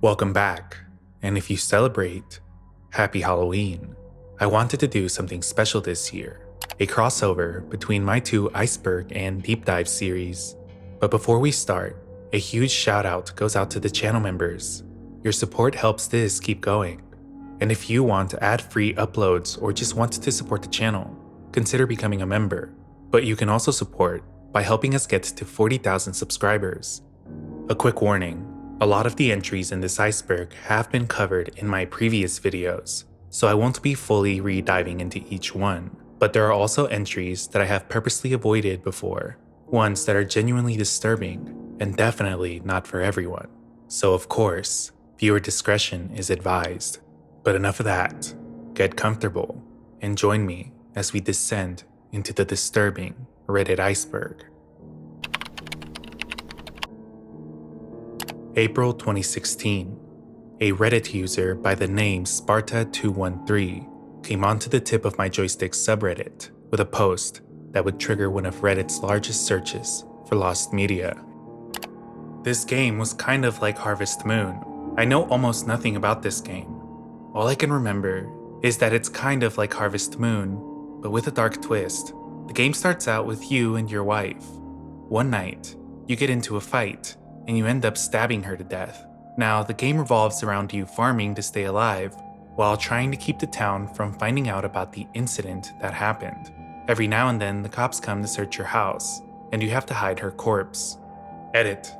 Welcome back, and if you celebrate, happy Halloween. I wanted to do something special this year, a crossover between my two Iceberg and Deep Dive series. But before we start, a huge shout out goes out to the channel members. Your support helps this keep going. And if you want ad-free uploads or just want to support the channel, consider becoming a member. But you can also support by helping us get to 40,000 subscribers. A quick warning. A lot of the entries in this iceberg have been covered in my previous videos, so I won't be fully re-diving into each one, but there are also entries that I have purposely avoided before, ones that are genuinely disturbing and definitely not for everyone. So of course, viewer discretion is advised. But enough of that, get comfortable and join me as we descend into the disturbing Reddit iceberg. April 2016, a Reddit user by the name Sparta213 came onto the tip of my joystick subreddit with a post that would trigger one of Reddit's largest searches for lost media. This game was kind of like Harvest Moon. I know almost nothing about this game. All I can remember is that it's kind of like Harvest Moon, but with a dark twist. The game starts out with you and your wife. One night, you get into a fight, and you end up stabbing her to death. Now, the game revolves around you farming to stay alive, while trying to keep the town from finding out about the incident that happened. Every now and then, the cops come to search your house, and you have to hide her corpse. Edit.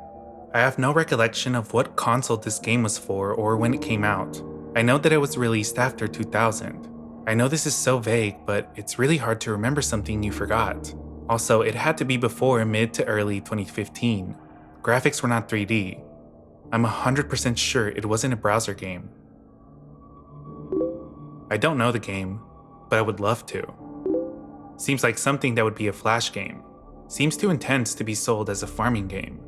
I have no recollection of what console this game was for or when it came out. I know that it was released after 2000. I know this is so vague, but it's really hard to remember something you forgot. Also, it had to be before mid to early 2015. Graphics were not 3D. I'm 100% sure it wasn't a browser game. I don't know the game, but I would love to. Seems like something that would be a Flash game. Seems too intense to be sold as a farming game.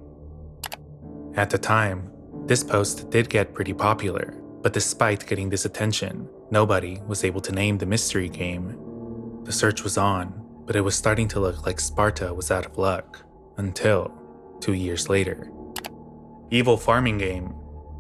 At the time, this post did get pretty popular, but despite getting this attention, nobody was able to name the mystery game. The search was on, but it was starting to look like Sparta was out of luck, until 2 years later. Evil farming game.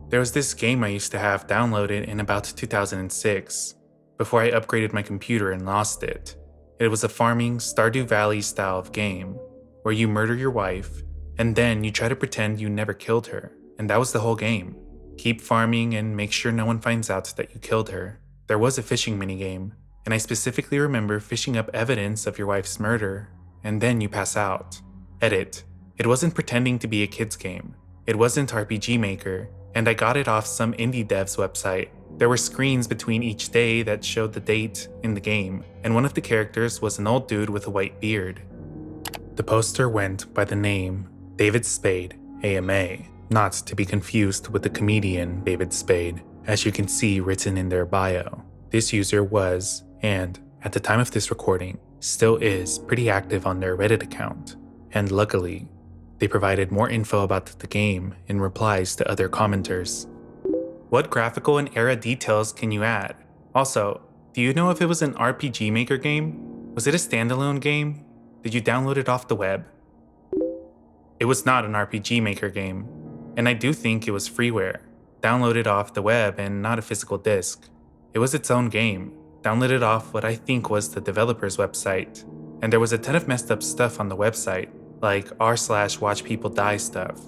There was this game I used to have downloaded in about 2006, before I upgraded my computer and lost it. It was a farming Stardew Valley style of game, where you murder your wife, and then you try to pretend you never killed her, and that was the whole game. Keep farming and make sure no one finds out that you killed her. There was a fishing minigame, and I specifically remember fishing up evidence of your wife's murder, and then you pass out. Edit. It wasn't pretending to be a kid's game. It wasn't RPG Maker, and I got it off some indie dev's website. There were screens between each day that showed the date in the game, and one of the characters was an old dude with a white beard. The poster went by the name David Spade, AMA, not to be confused with the comedian David Spade, as you can see written in their bio. This user was, and at the time of this recording, still is pretty active on their Reddit account, and luckily, they provided more info about the game in replies to other commenters. What graphical and era details can you add? Also, do you know if it was an RPG Maker game? Was it a standalone game? Did you download it off the web? It was not an RPG Maker game, and I do think it was freeware, downloaded off the web and not a physical disc. It was its own game, downloaded off what I think was the developer's website, and there was a ton of messed up stuff on the website, like r/watchpeopledie stuff.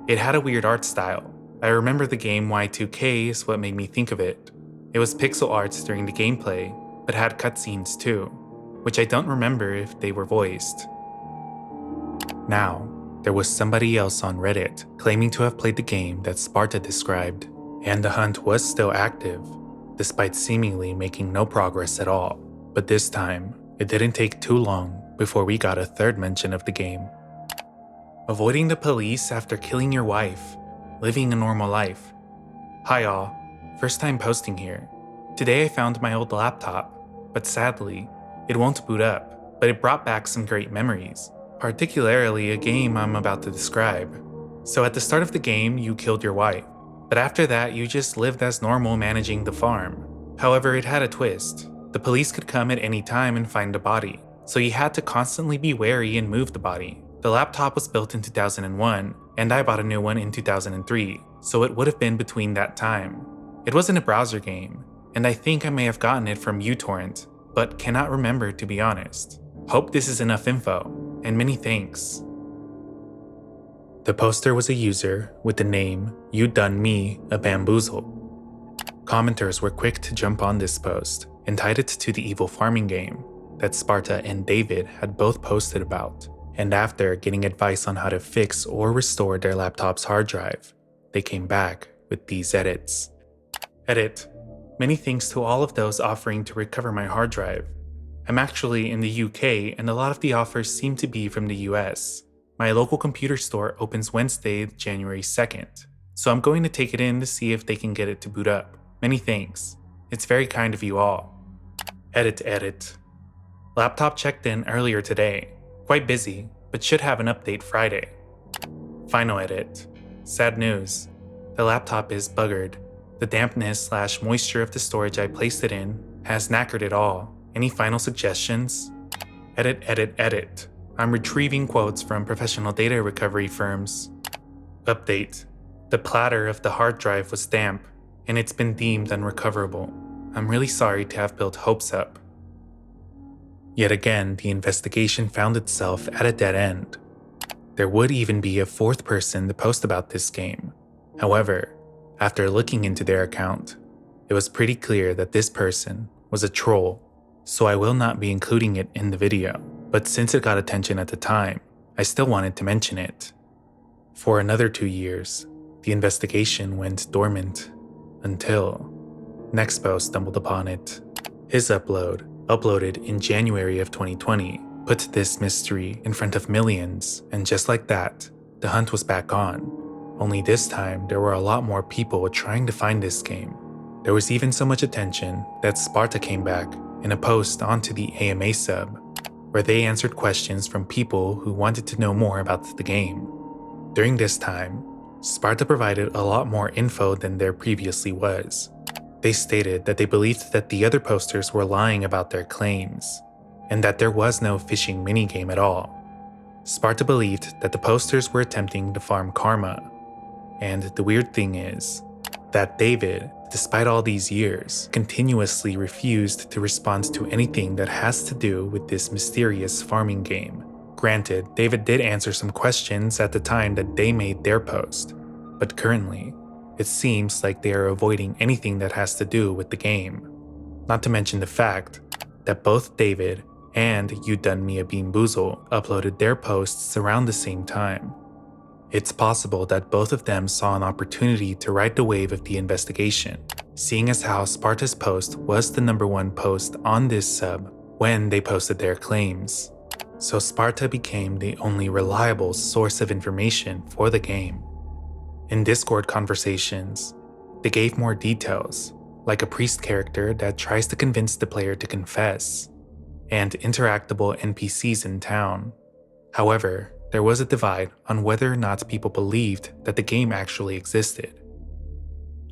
It had a weird art style. I remember the game Y2K is what made me think of it. It was pixel art during the gameplay, but had cutscenes too, which I don't remember if they were voiced. Now, there was somebody else on Reddit claiming to have played the game that Sparta described, and the hunt was still active, despite seemingly making no progress at all. But this time, it didn't take too long before we got a third mention of the game. Avoiding the police after killing your wife, living a normal life. Hi all, first time posting here. Today I found my old laptop, but sadly, it won't boot up, but it brought back some great memories, particularly a game I'm about to describe. So at the start of the game, you killed your wife, but after that you just lived as normal managing the farm. However, it had a twist. The police could come at any time and find a body, so you had to constantly be wary and move the body. The laptop was built in 2001, and I bought a new one in 2003, so it would have been between that time. It wasn't a browser game, and I think I may have gotten it from uTorrent, but cannot remember to be honest. Hope this is enough info, and many thanks. The poster was a user with the name "You Done Me a Bamboozle." Commenters were quick to jump on this post and tied it to the evil farming game that Sparta and David had both posted about, and after getting advice on how to fix or restore their laptop's hard drive, they came back with these edits. Edit. Many thanks to all of those offering to recover my hard drive. I'm actually in the UK and a lot of the offers seem to be from the US. My local computer store opens Wednesday, January 2nd, so I'm going to take it in to see if they can get it to boot up. Many thanks. It's very kind of you all. Edit. Laptop checked in earlier today. Quite busy, but should have an update Friday. Final edit. Sad news. The laptop is buggered. The dampness/moisture of the storage I placed it in has knackered it all. Any final suggestions? Edit. I'm retrieving quotes from professional data recovery firms. Update. The platter of the hard drive was damp, and it's been deemed unrecoverable. I'm really sorry to have built hopes up. Yet again, the investigation found itself at a dead end. There would even be a fourth person to post about this game. However, after looking into their account, it was pretty clear that this person was a troll, so I will not be including it in the video, but since it got attention at the time, I still wanted to mention it. For another 2 years, the investigation went dormant, until Nexpo stumbled upon it. His upload, uploaded in January of 2020, put this mystery in front of millions, and just like that, the hunt was back on. Only this time, there were a lot more people trying to find this game. There was even so much attention that Sparta came back in a post onto the AMA sub, where they answered questions from people who wanted to know more about the game. During this time, Sparta provided a lot more info than there previously was. They stated that they believed that the other posters were lying about their claims, and that there was no phishing minigame at all. Sparta believed that the posters were attempting to farm karma, and the weird thing is that David, despite all these years, continuously refused to respond to anything that has to do with this mysterious farming game. Granted, David did answer some questions at the time that they made their post, but currently, it seems like they are avoiding anything that has to do with the game. Not to mention the fact that both David and You Done Me a Beanboozle uploaded their posts around the same time. It's possible that both of them saw an opportunity to ride the wave of the investigation, seeing as how Sparta's post was the #1 post on this sub when they posted their claims. So Sparta became the only reliable source of information for the game. In Discord conversations, they gave more details, like a priest character that tries to convince the player to confess, and interactable NPCs in town. However, there was a divide on whether or not people believed that the game actually existed.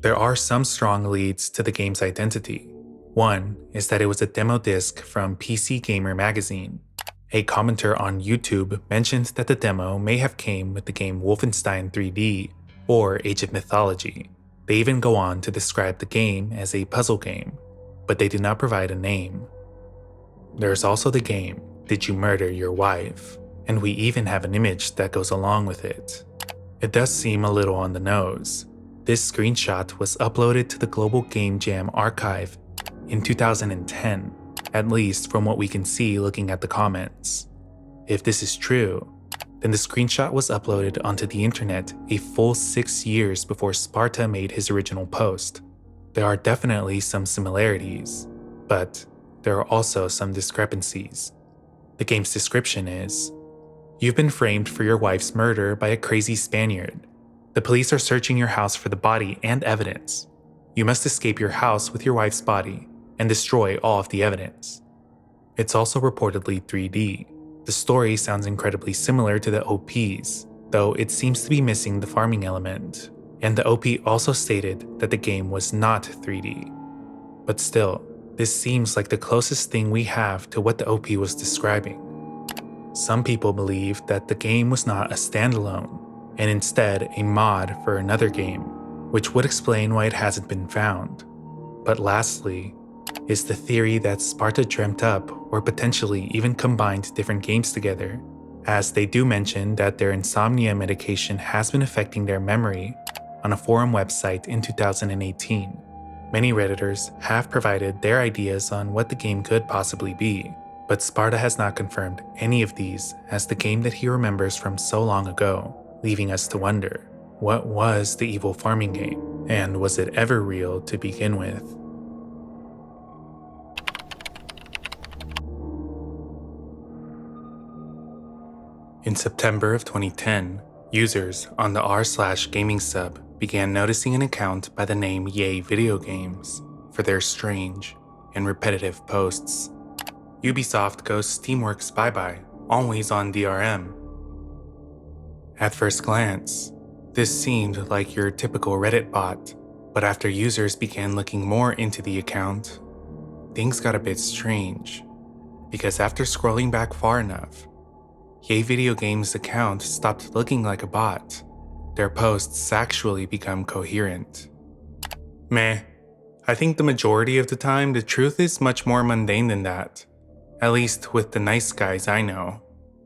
There are some strong leads to the game's identity. One is that it was a demo disc from PC Gamer magazine. A commenter on YouTube mentioned that the demo may have came with the game Wolfenstein 3D or Age of Mythology. They even go on to describe the game as a puzzle game, but they do not provide a name. There's also the game Did You Murder Your Wife? And we even have an image that goes along with it. It does seem a little on the nose. This screenshot was uploaded to the Global Game Jam archive in 2010, at least from what we can see looking at the comments. If this is true, then the screenshot was uploaded onto the internet a full 6 years before Sparta made his original post. There are definitely some similarities, but there are also some discrepancies. The game's description is, "You've been framed for your wife's murder by a crazy Spaniard. The police are searching your house for the body and evidence. You must escape your house with your wife's body and destroy all of the evidence." It's also reportedly 3D. The story sounds incredibly similar to the OP's, though it seems to be missing the farming element, and the OP also stated that the game was not 3D. But still, this seems like the closest thing we have to what the OP was describing. Some people believe that the game was not a standalone, and instead a mod for another game, which would explain why it hasn't been found. But lastly, is the theory that Sparta dreamt up or potentially even combined different games together, as they do mention that their insomnia medication has been affecting their memory on a forum website in 2018. Many Redditors have provided their ideas on what the game could possibly be, but Sparta has not confirmed any of these as the game that he remembers from so long ago, leaving us to wonder, what was the evil farming game, and was it ever real to begin with? In September of 2010, users on the r/gaming sub began noticing an account by the name Yayvideogames for their strange and repetitive posts. Ubisoft goes Steamworks bye-bye, always on DRM. At first glance, this seemed like your typical Reddit bot, but after users began looking more into the account, things got a bit strange, because after scrolling back far enough, Yayvideogames' account stopped looking like a bot. Their posts actually become coherent. Meh. I think the majority of the time the truth is much more mundane than that. At least with the nice guys I know.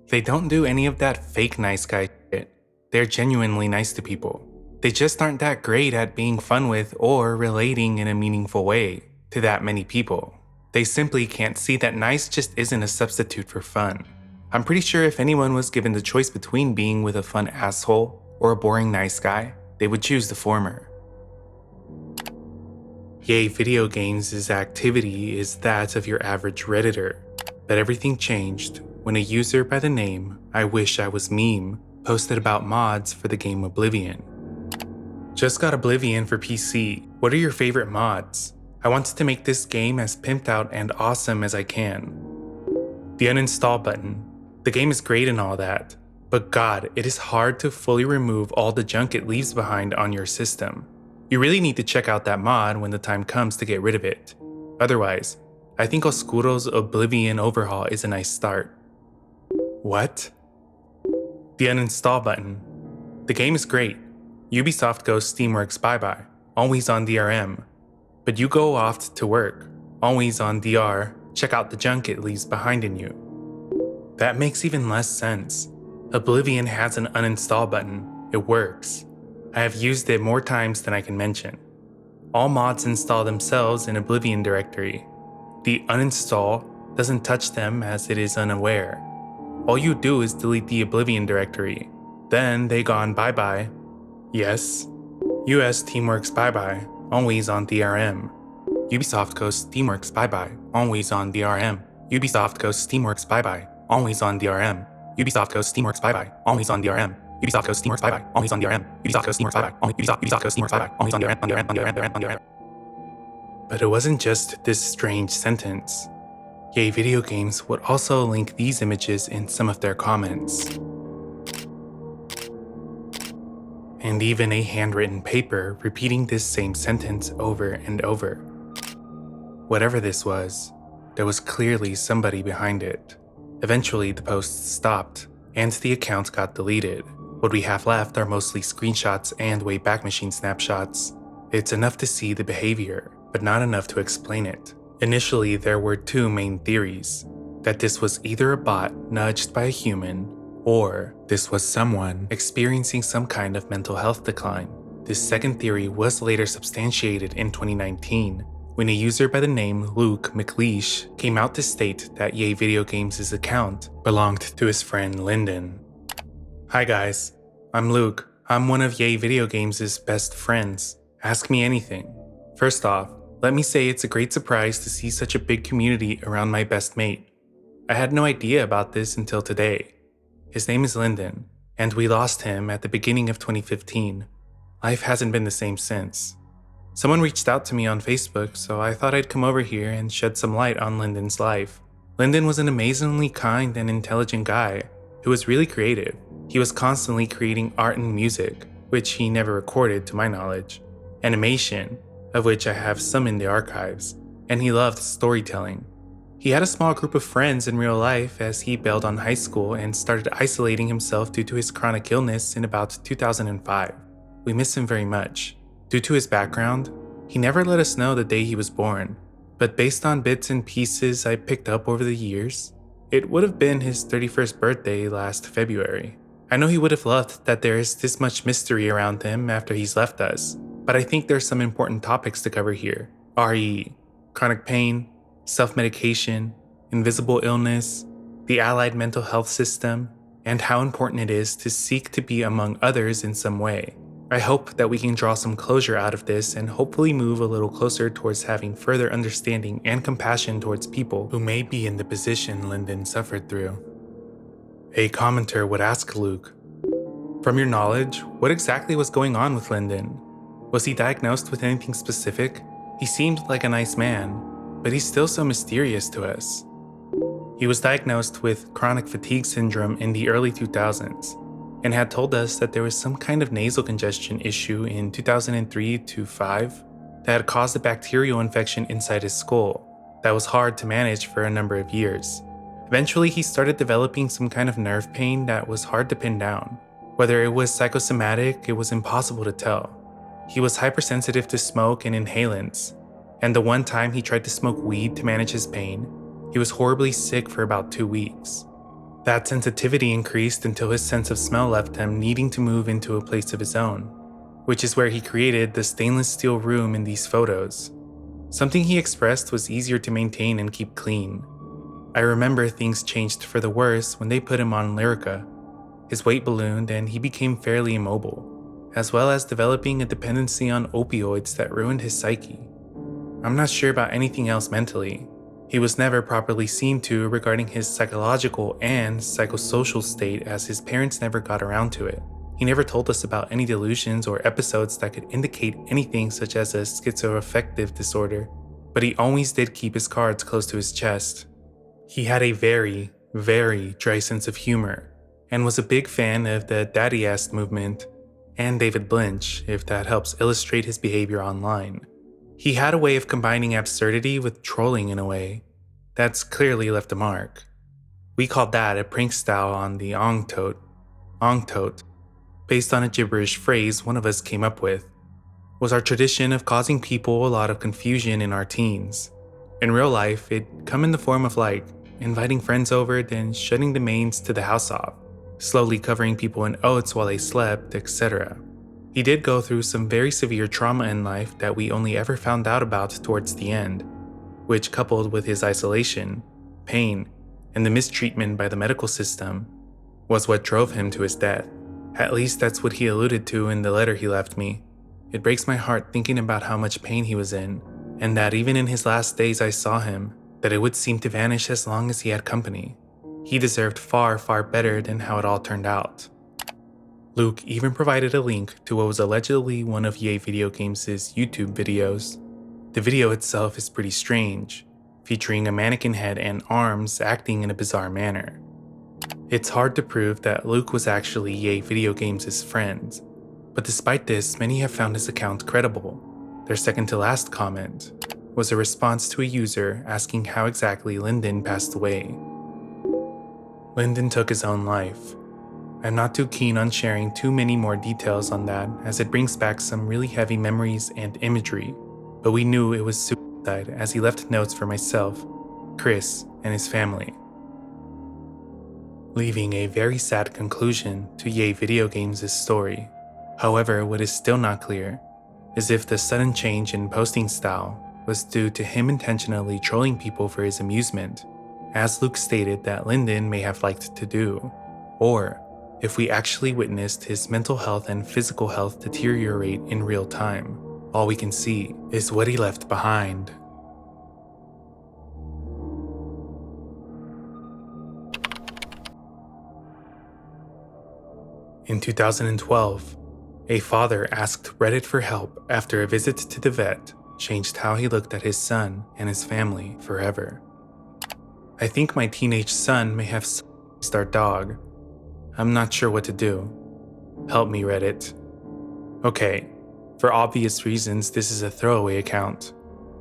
They don't do any of that fake nice guy shit. They're genuinely nice to people. They just aren't that great at being fun with or relating in a meaningful way to that many people. They simply can't see that nice just isn't a substitute for fun. I'm pretty sure if anyone was given the choice between being with a fun asshole or a boring nice guy, they would choose the former. Yayvideogames' activity is that of your average Redditor, but everything changed when a user by the name I Wish I Was Meme posted about mods for the game Oblivion. Just got Oblivion for PC. What are your favorite mods? I wanted to make this game as pimped out and awesome as I can. The uninstall button. The game is great and all that, but God, it is hard to fully remove all the junk it leaves behind on your system. You really need to check out that mod when the time comes to get rid of it. Otherwise, I think Oscuro's Oblivion overhaul is a nice start. What? The uninstall button. The game is great. Ubisoft goes Steamworks bye-bye, always on DRM. But you go off to work, always on DR, check out the junk it leaves behind in you. That makes even less sense. Oblivion has an uninstall button. It works. I have used it more times than I can mention. All mods install themselves in Oblivion directory. The uninstall doesn't touch them as it is unaware. All you do is delete the Oblivion directory. Then they gone bye-bye. Yes. US Teamworks bye-bye, always on DRM. Ubisoft goes Steamworks bye-bye, always on DRM. Ubisoft goes Steamworks bye-bye, always on DRM. Ubisoft goes Steamworks bye-bye, always on DRM. Ubisoft goes Steamworks bye-bye, always on DRM. Ubisoft goes Steamworks bye-bye, Ubisoft goes Steamworks bye-bye, always on DRM. But it wasn't just this strange sentence. Yayvideogames would also link these images in some of their comments. And even a handwritten paper repeating this same sentence over and over. Whatever this was, there was clearly somebody behind it. Eventually, the posts stopped, and the account got deleted. What we have left are mostly screenshots and Wayback Machine snapshots. It's enough to see the behavior, but not enough to explain it. Initially, there were two main theories: that this was either a bot nudged by a human, or this was someone experiencing some kind of mental health decline. This second theory was later substantiated in 2019, when a user by the name Luke McLeish came out to state that Yayvideogames' account belonged to his friend Lyndon. Hi guys, I'm Luke. I'm one of Yayvideogames' best friends. Ask me anything. First off, let me say it's a great surprise to see such a big community around my best mate. I had no idea about this until today. His name is Lyndon, and we lost him at the beginning of 2015. Life hasn't been the same since. Someone reached out to me on Facebook, so I thought I'd come over here and shed some light on Lyndon's life. Lyndon was an amazingly kind and intelligent guy who was really creative. He was constantly creating art and music, which he never recorded to my knowledge, animation, of which I have some in the archives, and he loved storytelling. He had a small group of friends in real life as he bailed on high school and started isolating himself due to his chronic illness in about 2005. We miss him very much. Due to his background, he never let us know the day he was born, but based on bits and pieces I picked up over the years, it would have been his 31st birthday last February. I know he would have loved that there is this much mystery around him after he's left us, but I think there's some important topics to cover here, re. chronic pain, self-medication, invisible illness, the allied mental health system, and how important it is to seek to be among others in some way. I hope that we can draw some closure out of this and hopefully move a little closer towards having further understanding and compassion towards people who may be in the position Lyndon suffered through. A commenter would ask Luke, "From your knowledge, what exactly was going on with Lyndon? Was he diagnosed with anything specific? He seemed like a nice man, but he's still so mysterious to us." He was diagnosed with chronic fatigue syndrome in the early 2000s and had told us that there was some kind of nasal congestion issue in 2003-05 that had caused a bacterial infection inside his skull that was hard to manage for a number of years. Eventually, he started developing some kind of nerve pain that was hard to pin down. Whether it was psychosomatic, it was impossible to tell. He was hypersensitive to smoke and inhalants, and the one time he tried to smoke weed to manage his pain, he was horribly sick for about 2 weeks. That sensitivity increased until his sense of smell left him, needing to move into a place of his own, which is where he created the stainless steel room in these photos. Something he expressed was easier to maintain and keep clean. I remember things changed for the worse when they put him on Lyrica. His weight ballooned and he became fairly immobile, as well as developing a dependency on opioids that ruined his psyche. I'm not sure about anything else mentally. He was never properly seen to regarding his psychological and psychosocial state, as his parents never got around to it. He never told us about any delusions or episodes that could indicate anything such as a schizoaffective disorder, but he always did keep his cards close to his chest. He had a very, very dry sense of humor, and was a big fan of the daddy-ass movement, and David Lynch, if that helps illustrate his behavior online. He had a way of combining absurdity with trolling in a way that's clearly left a mark. We called that a prank style on the ong tote, based on a gibberish phrase one of us came up with, was our tradition of causing people a lot of confusion in our teens. In real life, it'd come in the form of inviting friends over, then shutting the mains to the house off, slowly covering people in oats while they slept, etc. He did go through some very severe trauma in life that we only ever found out about towards the end, which, coupled with his isolation, pain, and the mistreatment by the medical system, was what drove him to his death. At least that's what he alluded to in the letter he left me. It breaks my heart thinking about how much pain he was in, and that even in his last days I saw him, that it would seem to vanish as long as he had company. He deserved far, far better than how it all turned out. Luke even provided a link to what was allegedly one of Yayvideogames' YouTube videos. The video itself is pretty strange, featuring a mannequin head and arms acting in a bizarre manner. It's hard to prove that Luke was actually Yayvideogames' friend, but despite this, many have found his account credible. Their second to last comment was a response to a user asking how exactly Lyndon passed away. Lyndon took his own life. I'm not too keen on sharing too many more details on that, as it brings back some really heavy memories and imagery, but we knew it was suicide as he left notes for myself, Chris, and his family, leaving a very sad conclusion to Yayvideogames' story. However, what is still not clear is if the sudden change in posting style was due to him intentionally trolling people for his amusement, as Luke stated that Lyndon may have liked to do, or if we actually witnessed his mental health and physical health deteriorate in real time. All we can see is what he left behind. In 2012, a father asked Reddit for help after a visit to the vet changed how he looked at his son and his family forever. I think my teenage son may have s***ed our dog. I'm not sure what to do. Help me, Reddit. Okay, for obvious reasons, this is a throwaway account,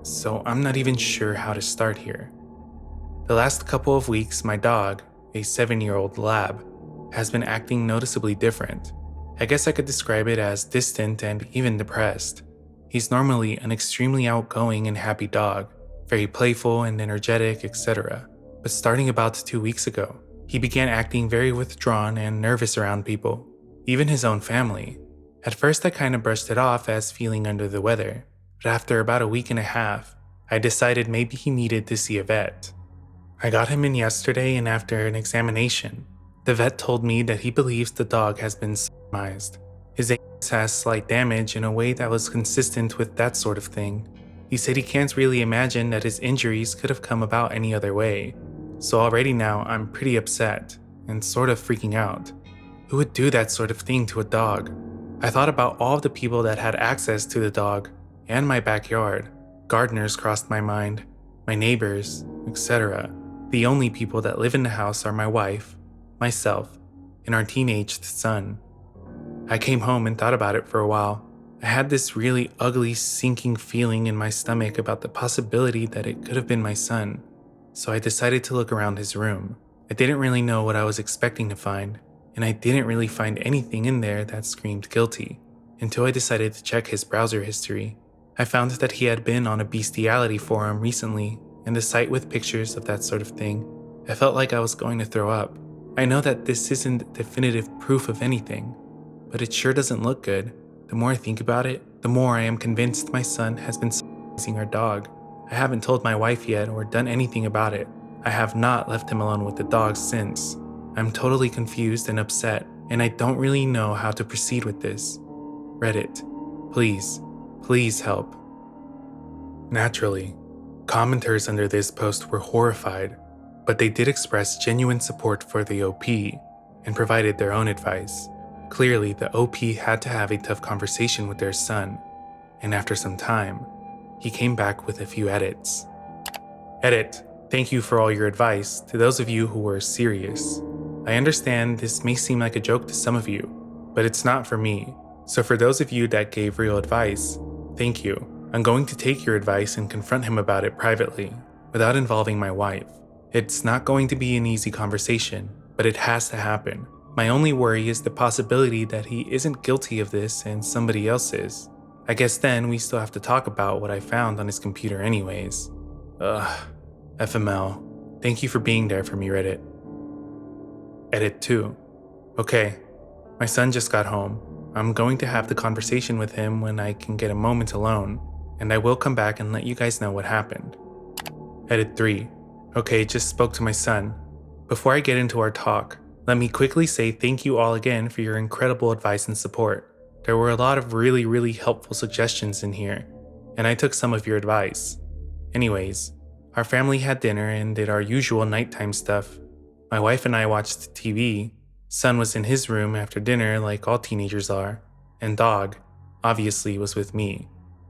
so I'm not even sure how to start here. The last couple of weeks, my dog, a 7-year-old lab, has been acting noticeably different. I guess I could describe it as distant and even depressed. He's normally an extremely outgoing and happy dog, very playful and energetic, etc. But starting about 2 weeks ago, he began acting very withdrawn and nervous around people, even his own family. At first I kind of brushed it off as feeling under the weather, but after about a week and a half, I decided maybe he needed to see a vet. I got him in yesterday, and after an examination, the vet told me that he believes the dog has been sodomized. His anus has slight damage in a way that was consistent with that sort of thing. He said he can't really imagine that his injuries could have come about any other way. So already now I'm pretty upset and sort of freaking out. Who would do that sort of thing to a dog? I thought about all of the people that had access to the dog and my backyard. Gardeners crossed my mind, my neighbors, etc. The only people that live in the house are my wife, myself, and our teenaged son. I came home and thought about it for a while. I had this really ugly sinking feeling in my stomach about the possibility that it could have been my son, so I decided to look around his room. I didn't really know what I was expecting to find, and I didn't really find anything in there that screamed guilty, until I decided to check his browser history. I found that he had been on a bestiality forum recently, and the site with pictures of that sort of thing. I felt like I was going to throw up. I know that this isn't definitive proof of anything, but it sure doesn't look good. The more I think about it, the more I am convinced my son has been sodomizing our dog. I haven't told my wife yet or done anything about it. I have not left him alone with the dog since. I'm totally confused and upset, and I don't really know how to proceed with this. Reddit, please help. Naturally, commenters under this post were horrified, but they did express genuine support for the OP and provided their own advice. Clearly, the OP had to have a tough conversation with their son, and after some time, he came back with a few edits. Edit, thank you for all your advice to those of you who were serious. I understand this may seem like a joke to some of you, but it's not for me. So for those of you that gave real advice, thank you. I'm going to take your advice and confront him about it privately, without involving my wife. It's not going to be an easy conversation, but it has to happen. My only worry is the possibility that he isn't guilty of this and somebody else is. I guess then we still have to talk about what I found on his computer anyways. FML. Thank you for being there for me, Reddit. Edit 2. Okay, my son just got home. I'm going to have the conversation with him when I can get a moment alone, and I will come back and let you guys know what happened. Edit 3. Okay, just spoke to my son. Before I get into our talk, let me quickly say thank you all again for your incredible advice and support. There were a lot of really helpful suggestions in here, and I took some of your advice. Anyways, our family had dinner and did our usual nighttime stuff. My wife and I watched TV. Son was in his room after dinner like all teenagers are, and dog, obviously, was with me.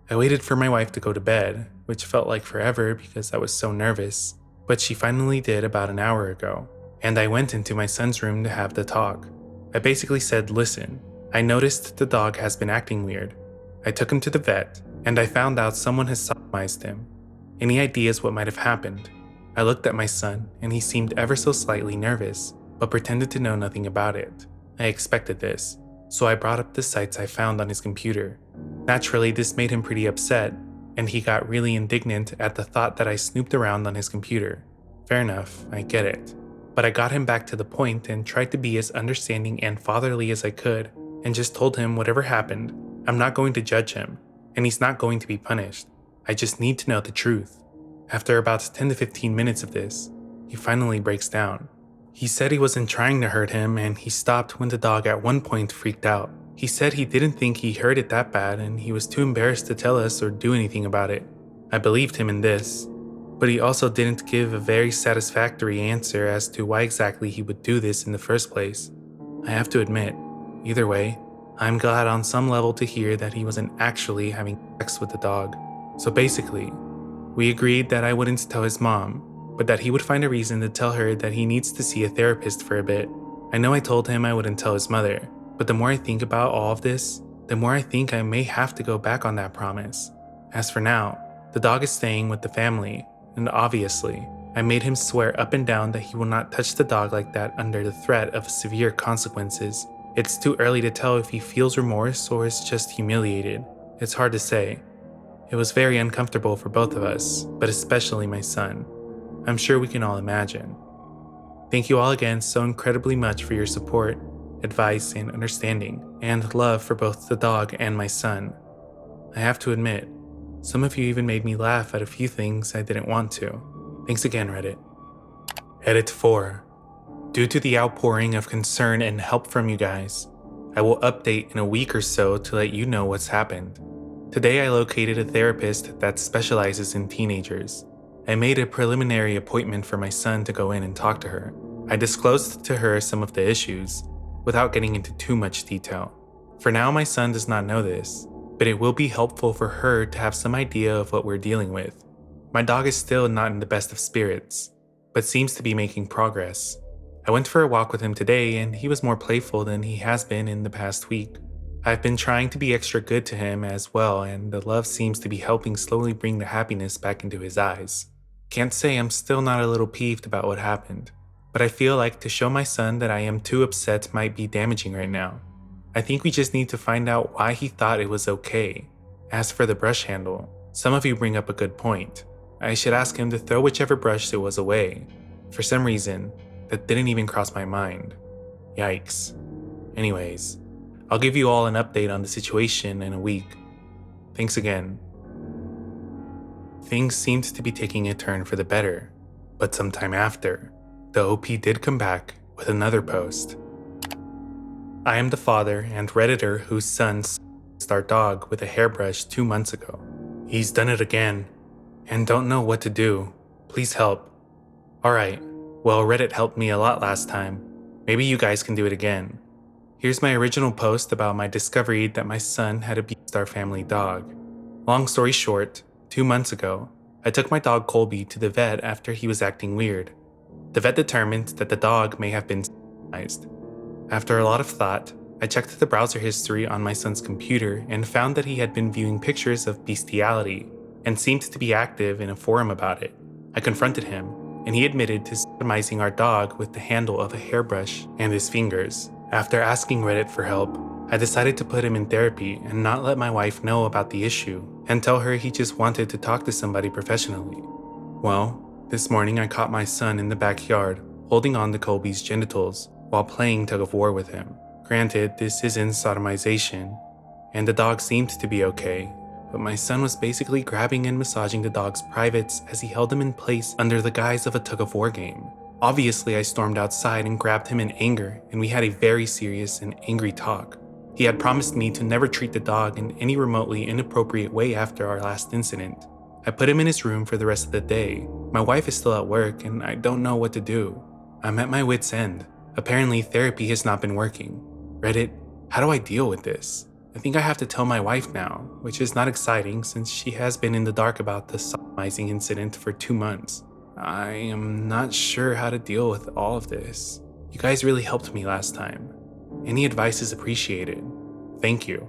I waited for my wife to go to bed, which felt like forever because I was so nervous, but she finally did about an hour ago, and I went into my son's room to have the talk. I basically said, listen, I noticed the dog has been acting weird. I took him to the vet, and I found out someone has sodomized him. Any ideas what might have happened? I looked at my son, and he seemed ever so slightly nervous, but pretended to know nothing about it. I expected this, so I brought up the sites I found on his computer. Naturally, this made him pretty upset, and he got really indignant at the thought that I snooped around on his computer. Fair enough, I get it. But I got him back to the point and tried to be as understanding and fatherly as I could, and just told him whatever happened, I'm not going to judge him, and he's not going to be punished. I just need to know the truth. After about 10 to 15 minutes of this, he finally breaks down. He said he wasn't trying to hurt him, and he stopped when the dog at one point freaked out. He said he didn't think he hurt it that bad, and he was too embarrassed to tell us or do anything about it. I believed him in this, but he also didn't give a very satisfactory answer as to why exactly he would do this in the first place. I have to admit, either way, I'm glad on some level to hear that he wasn't actually having sex with the dog. So basically, we agreed that I wouldn't tell his mom, but that he would find a reason to tell her that he needs to see a therapist for a bit. I know I told him I wouldn't tell his mother, but the more I think about all of this, the more I think I may have to go back on that promise. As for now, the dog is staying with the family, and obviously, I made him swear up and down that he will not touch the dog like that under the threat of severe consequences. It's too early to tell if he feels remorse or is just humiliated. It's hard to say. It was very uncomfortable for both of us, but especially my son. I'm sure we can all imagine. Thank you all again so incredibly much for your support, advice, and understanding, and love for both the dog and my son. I have to admit, some of you even made me laugh at a few things I didn't want to. Thanks again, Reddit. Edit 4. Due to the outpouring of concern and help from you guys, I will update in a week or so to let you know what's happened. Today I located a therapist that specializes in teenagers. I made a preliminary appointment for my son to go in and talk to her. I disclosed to her some of the issues, without getting into too much detail. For now, my son does not know this, but it will be helpful for her to have some idea of what we're dealing with. My dog is still not in the best of spirits, but seems to be making progress. I went for a walk with him today and he was more playful than he has been in the past week. I've been trying to be extra good to him as well, and the love seems to be helping slowly bring the happiness back into his eyes. Can't say I'm still not a little peeved about what happened, but I feel like to show my son that I am too upset might be damaging right now. I think we just need to find out why he thought it was okay. As for the brush handle, some of you bring up a good point. I should ask him to throw whichever brush it was away. For some reason, that didn't even cross my mind. Yikes. Anyways, I'll give you all an update on the situation in a week. Thanks again. Things seemed to be taking a turn for the better, but sometime after, the OP did come back with another post. I am the father and Redditor whose son sliced our dog with a hairbrush 2 months ago. He's done it again, and don't know what to do. Please help. Alright, well, Reddit helped me a lot last time. Maybe you guys can do it again. Here's my original post about my discovery that my son had abused our family dog. Long story short, 2 months ago, I took my dog Colby to the vet after he was acting weird. The vet determined that the dog may have been sterilized. After a lot of thought, I checked the browser history on my son's computer and found that he had been viewing pictures of bestiality and seemed to be active in a forum about it. I confronted him, and he admitted to sodomizing our dog with the handle of a hairbrush and his fingers. After asking Reddit for help, I decided to put him in therapy and not let my wife know about the issue and tell her he just wanted to talk to somebody professionally. Well, this morning I caught my son in the backyard holding on to Colby's genitals while playing tug of war with him. Granted, this isn't sodomization, and the dog seemed to be okay, but my son was basically grabbing and massaging the dog's privates as he held him in place under the guise of a tug of war game. Obviously, I stormed outside and grabbed him in anger, and we had a very serious and angry talk. He had promised me to never treat the dog in any remotely inappropriate way after our last incident. I put him in his room for the rest of the day. My wife is still at work, and I don't know what to do. I'm at my wit's end. Apparently, therapy has not been working. Reddit, how do I deal with this? I think I have to tell my wife now, which is not exciting since she has been in the dark about the sodomizing incident for 2 months. I am not sure how to deal with all of this. You guys really helped me last time. Any advice is appreciated. Thank you.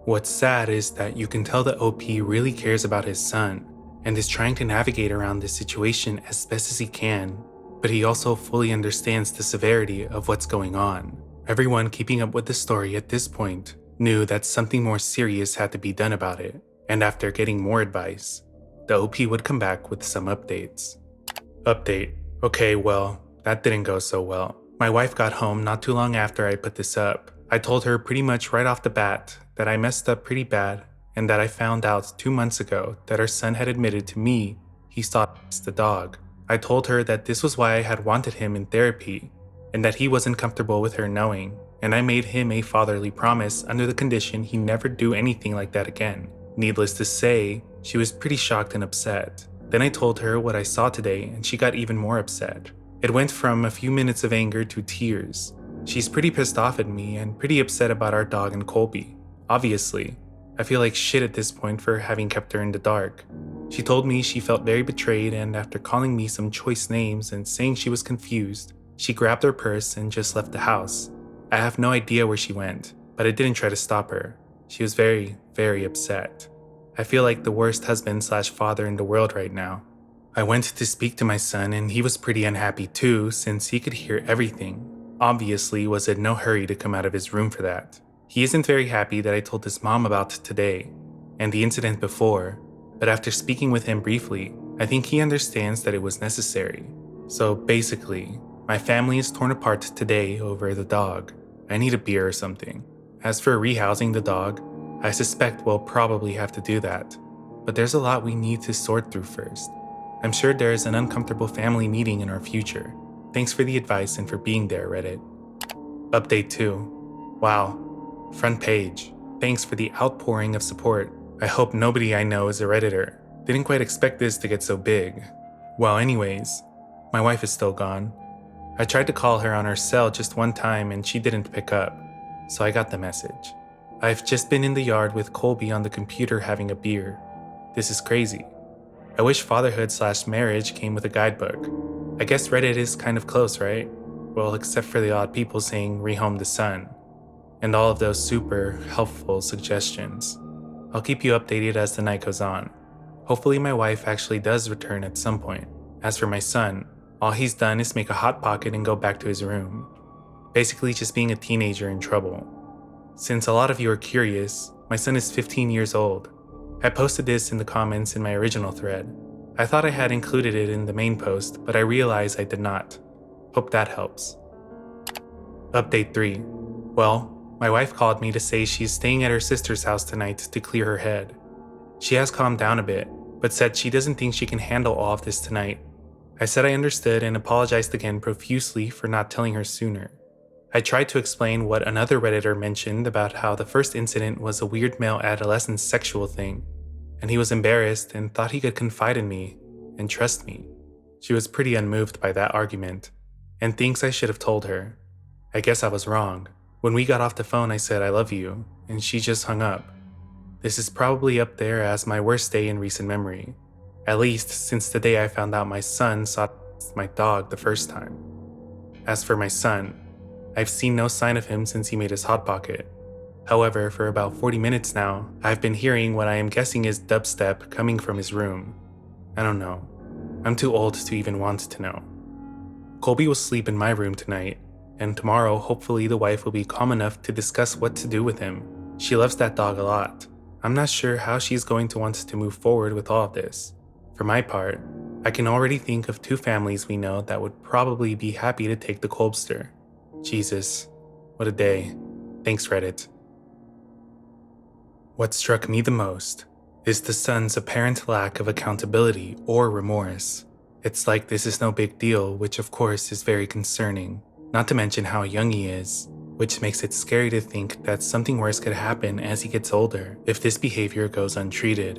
What's sad is that you can tell the OP really cares about his son and is trying to navigate around this situation as best as he can, but he also fully understands the severity of what's going on. Everyone keeping up with the story at this point knew that something more serious had to be done about it, and after getting more advice, the OP would come back with some updates. Update. Okay, well, that didn't go so well. My wife got home not too long after I put this up. I told her pretty much right off the bat that I messed up pretty bad and that I found out 2 months ago that our son had admitted to me he sodomized the dog. I told her that this was why I had wanted him in therapy and that he wasn't comfortable with her knowing, and I made him a fatherly promise under the condition he never do anything like that again. Needless to say, she was pretty shocked and upset. Then I told her what I saw today and she got even more upset. It went from a few minutes of anger to tears. She's pretty pissed off at me and pretty upset about our dog and Colby. Obviously, I feel like shit at this point for having kept her in the dark. She told me she felt very betrayed, and after calling me some choice names and saying she was confused, she grabbed her purse and just left the house. I have no idea where she went, but I didn't try to stop her. She was very, very upset. I feel like the worst husband/father in the world right now. I went to speak to my son and he was pretty unhappy too since he could hear everything. Obviously was in no hurry to come out of his room for that. He isn't very happy that I told his mom about today. and the incident before, but after speaking with him briefly, I think he understands that it was necessary. So basically, my family is torn apart today over the dog. I need a beer or something. As for rehousing the dog, I suspect we'll probably have to do that, but there's a lot we need to sort through first. I'm sure there is an uncomfortable family meeting in our future. Thanks for the advice and for being there, Reddit. Update 2. Wow. Front page. Thanks for the outpouring of support. I hope nobody I know is a Redditor. Didn't quite expect this to get so big. Well, anyways, my wife is still gone. I tried to call her on her cell just one time and she didn't pick up, so I got the message. I've just been in the yard with Colby on the computer having a beer. This is crazy. I wish fatherhood/marriage came with a guidebook. I guess Reddit is kind of close, right? Well, except for the odd people saying rehome the son, and all of those super helpful suggestions. I'll keep you updated as the night goes on. Hopefully my wife actually does return at some point. As for my son, all he's done is make a hot pocket and go back to his room. Basically just being a teenager in trouble. Since a lot of you are curious, my son is 15 years old. I posted this in the comments in my original thread. I thought I had included it in the main post, but I realized I did not. Hope that helps. Update 3. Well, my wife called me to say she's staying at her sister's house tonight to clear her head. She has calmed down a bit, but said she doesn't think she can handle all of this tonight. I said I understood and apologized again profusely for not telling her sooner. I tried to explain what another Redditor mentioned about how the first incident was a weird male adolescent sexual thing, and he was embarrassed and thought he could confide in me and trust me. She was pretty unmoved by that argument, and thinks I should have told her. I guess I was wrong. When we got off the phone I said I love you, and she just hung up. This is probably up there as my worst day in recent memory, at least since the day I found out my son saw my dog the first time. As for my son, I've seen no sign of him since he made his hot pocket. However, for about 40 minutes now, I've been hearing what I am guessing is dubstep coming from his room. I don't know. I'm too old to even want to know. Colby will sleep in my room tonight, and tomorrow hopefully the wife will be calm enough to discuss what to do with him. She loves that dog a lot. I'm not sure how she's going to want to move forward with all of this. For my part, I can already think of 2 families we know that would probably be happy to take the Colbster. Jesus, what a day. Thanks, Reddit. What struck me the most is the son's apparent lack of accountability or remorse. It's like this is no big deal, which of course is very concerning, not to mention how young he is, which makes it scary to think that something worse could happen as he gets older if this behavior goes untreated.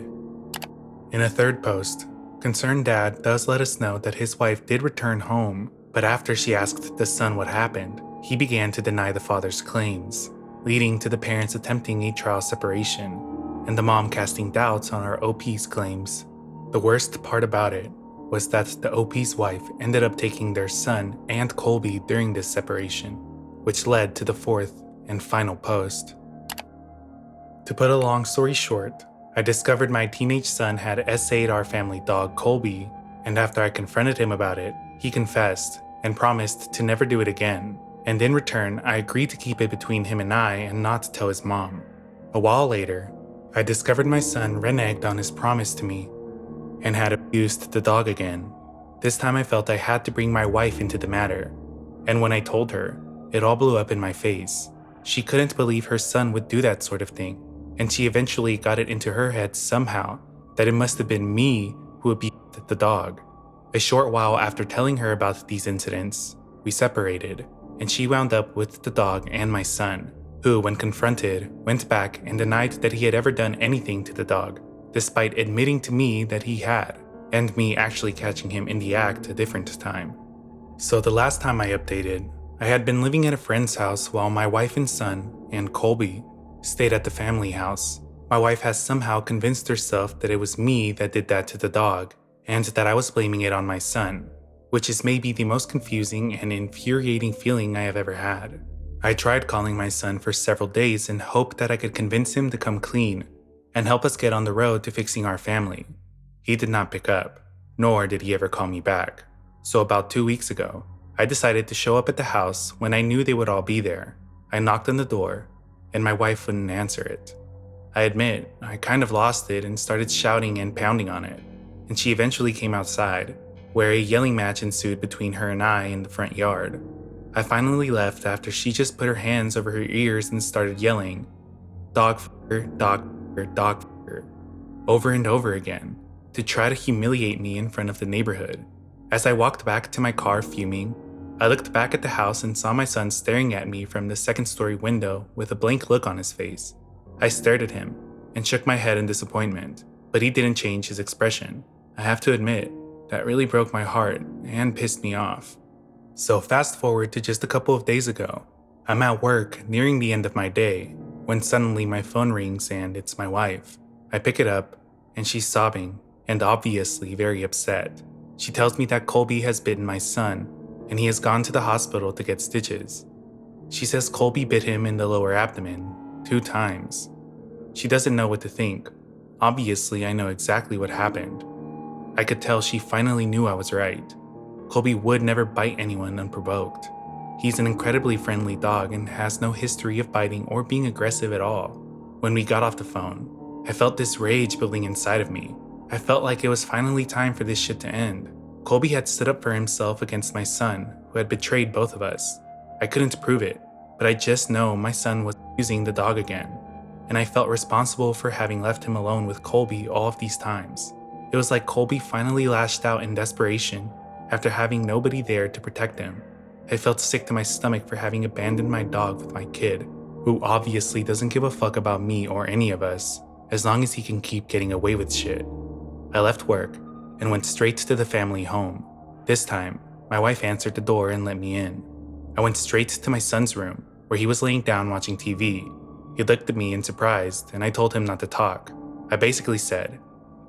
In a third post, concerned dad does let us know that his wife did return home, but after she asked the son what happened, he began to deny the father's claims, leading to the parents attempting a trial separation, and the mom casting doubts on our OP's claims. The worst part about it was that the OP's wife ended up taking their son and Colby during this separation, which led to the 4th and final post. To put a long story short, I discovered my teenage son had SA'd our family dog Colby, and after I confronted him about it, he confessed and promised to never do it again. And in return, I agreed to keep it between him and I and not tell his mom. A while later, I discovered my son reneged on his promise to me and had abused the dog again. This time I felt I had to bring my wife into the matter, and when I told her, it all blew up in my face. She couldn't believe her son would do that sort of thing, and she eventually got it into her head somehow that it must have been me who abused the dog. A short while after telling her about these incidents, we separated, and she wound up with the dog and my son, who, when confronted, went back and denied that he had ever done anything to the dog, despite admitting to me that he had, and me actually catching him in the act a different time. So the last time I updated, I had been living at a friend's house while my wife and son, and Colby, stayed at the family house. My wife has somehow convinced herself that it was me that did that to the dog, and that I was blaming it on my son, which is maybe the most confusing and infuriating feeling I have ever had. I tried calling my son for several days and hoped that I could convince him to come clean and help us get on the road to fixing our family. He did not pick up, nor did he ever call me back. So about 2 weeks ago, I decided to show up at the house when I knew they would all be there. I knocked on the door, and my wife wouldn't answer it. I admit, I kind of lost it and started shouting and pounding on it, and she eventually came outside, where a yelling match ensued between her and I in the front yard. I finally left after she just put her hands over her ears and started yelling, "Dog fucker, dog fucker, dog fucker," over and over again, to try to humiliate me in front of the neighborhood. As I walked back to my car fuming, I looked back at the house and saw my son staring at me from the second-story window with a blank look on his face. I stared at him and shook my head in disappointment, but he didn't change his expression. I have to admit, that really broke my heart and pissed me off. So fast forward to just a couple of days ago. I'm at work, nearing the end of my day, when suddenly my phone rings and it's my wife. I pick it up, and she's sobbing, and obviously very upset. She tells me that Colby has bitten my son, and he has gone to the hospital to get stitches. She says Colby bit him in the lower abdomen 2 times. She doesn't know what to think. Obviously, I know exactly what happened. I could tell she finally knew I was right. Colby would never bite anyone unprovoked. He's an incredibly friendly dog and has no history of biting or being aggressive at all. When we got off the phone, I felt this rage building inside of me. I felt like it was finally time for this shit to end. Colby had stood up for himself against my son, who had betrayed both of us. I couldn't prove it, but I just know my son was using the dog again, and I felt responsible for having left him alone with Colby all of these times. It was like Colby finally lashed out in desperation after having nobody there to protect him. I felt sick to my stomach for having abandoned my dog with my kid, who obviously doesn't give a fuck about me or any of us, as long as he can keep getting away with shit. I left work and went straight to the family home. This time, my wife answered the door and let me in. I went straight to my son's room, where he was laying down watching TV. He looked at me in surprise, and I told him not to talk. I basically said,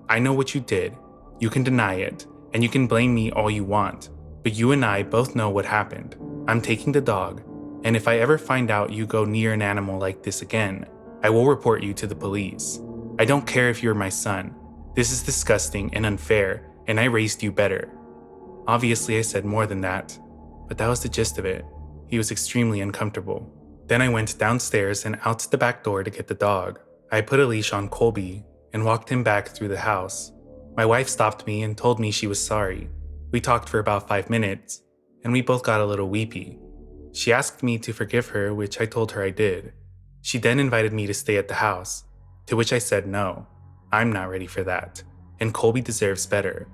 "I know what you did. You can deny it, and you can blame me all you want, but you and I both know what happened. I'm taking the dog, and if I ever find out you go near an animal like this again, I will report you to the police. I don't care if you're my son. This is disgusting and unfair, and I raised you better." Obviously, I said more than that, but that was the gist of it. He was extremely uncomfortable. Then I went downstairs and out the back door to get the dog. I put a leash on Colby and walked him back through the house. My wife stopped me and told me she was sorry. We talked for about 5 minutes, and we both got a little weepy. She asked me to forgive her, which I told her I did. She then invited me to stay at the house, to which I said no. I'm not ready for that, and Colby deserves better.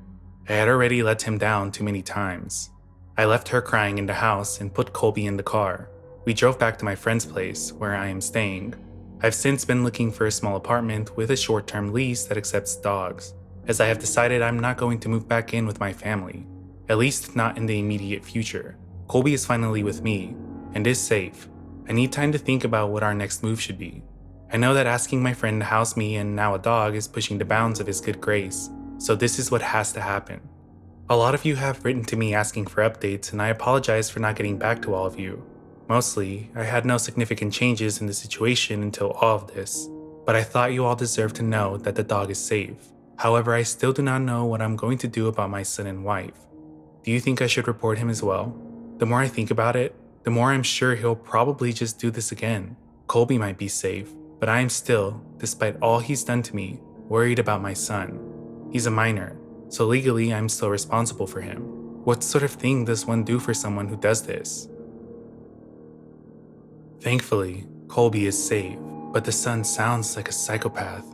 I had already let him down too many times. I left her crying in the house and put Colby in the car. We drove back to my friend's place, where I am staying. I've since been looking for a small apartment with a short-term lease that accepts dogs, as I have decided I'm not going to move back in with my family, at least not in the immediate future. Colby is finally with me, and is safe. I need time to think about what our next move should be. I know that asking my friend to house me and now a dog is pushing the bounds of his good grace, so this is what has to happen. A lot of you have written to me asking for updates, and I apologize for not getting back to all of you. Mostly, I had no significant changes in the situation until all of this, but I thought you all deserved to know that the dog is safe. However, I still do not know what I'm going to do about my son and wife. Do you think I should report him as well? The more I think about it, the more I'm sure he'll probably just do this again. Colby might be safe, but I am still, despite all he's done to me, worried about my son. He's a minor, so legally I'm still responsible for him. What sort of thing does one do for someone who does this? Thankfully, Colby is safe, but the son sounds like a psychopath,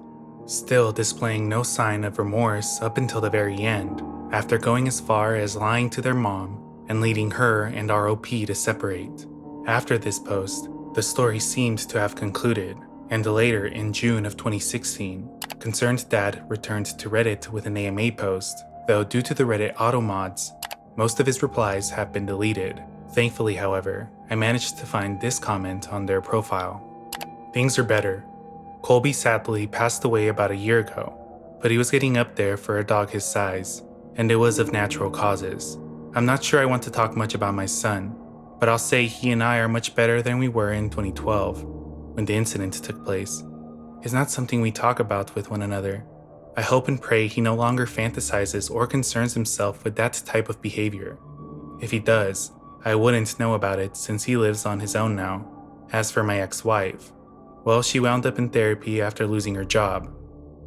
still displaying no sign of remorse up until the very end, after going as far as lying to their mom and leading her and our OP to separate. After this post, the story seemed to have concluded, and later in June of 2016, Concerned Dad returned to Reddit with an AMA post, though due to the Reddit auto mods, most of his replies have been deleted. Thankfully, however, I managed to find this comment on their profile. "Things are better. Colby sadly passed away about a year ago, but he was getting up there for a dog his size, and it was of natural causes. I'm not sure I want to talk much about my son, but I'll say he and I are much better than we were in 2012, when the incident took place. It's not something we talk about with one another. I hope and pray he no longer fantasizes or concerns himself with that type of behavior. If he does, I wouldn't know about it since he lives on his own now. As for my ex-wife, Well, she wound up in therapy after losing her job.